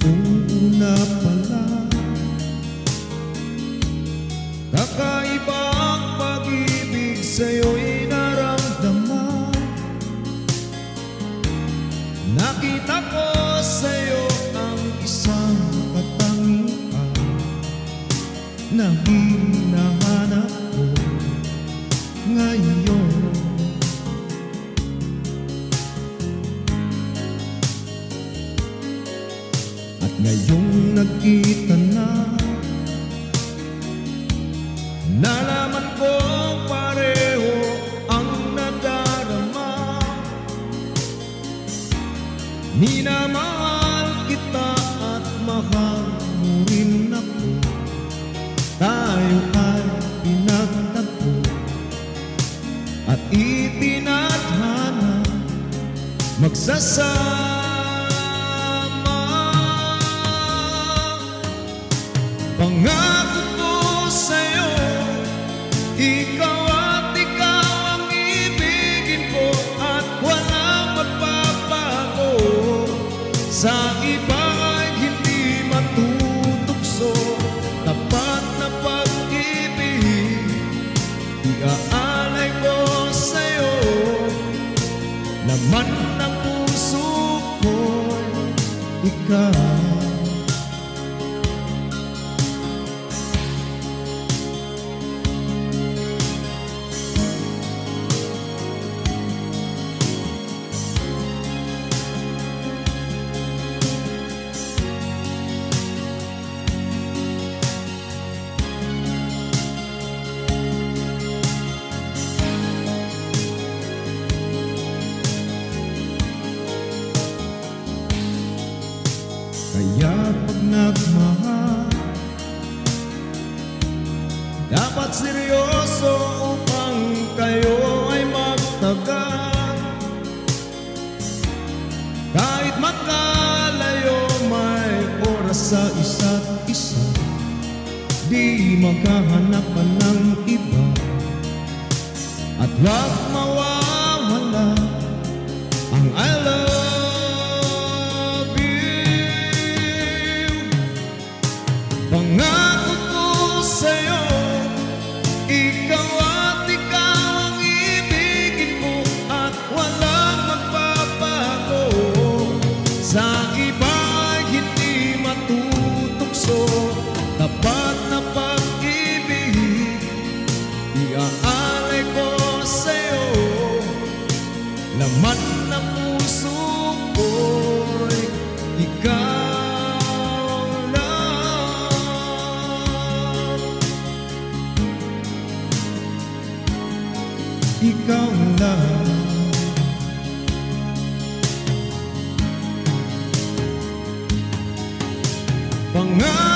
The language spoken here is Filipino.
Una pa lang, kakaibang pag-ibig sa'yo'y naramdaman. Nakita ko sa'yo ang isang katangian na hinahanap ko ngayon. At ngayong nagkita na, nalaman ko pareho ang nadarama. Minamahal kita at mahal mo rin ako. Tayo ay pinagtagpo at itinadhana magsasama. Pangako ko sa'yo, ikaw at ikaw ang ibigin ko at walang magbabago. Sa iba ay hindi matutukso, tapat na pag-ibig iaalay ko sa'yo. Laman ng puso ko'y ikaw. Kaya pag nagmahal, dapat seryoso upang kayo ay magtagal. Kahit makalayo, may oras sa isa't isa, di maghahanap ng iba. At huwag mawawala ang I love. Pangako ko sa'yo, ikaw at ikaw ang ibigin ko at walang magbabago. Sa iba ay hindi matutukso, tapat na pag-ibig iaalay ko sa'yo. Laman ng puso ko'y ikaw. Ikaw lang. Pangako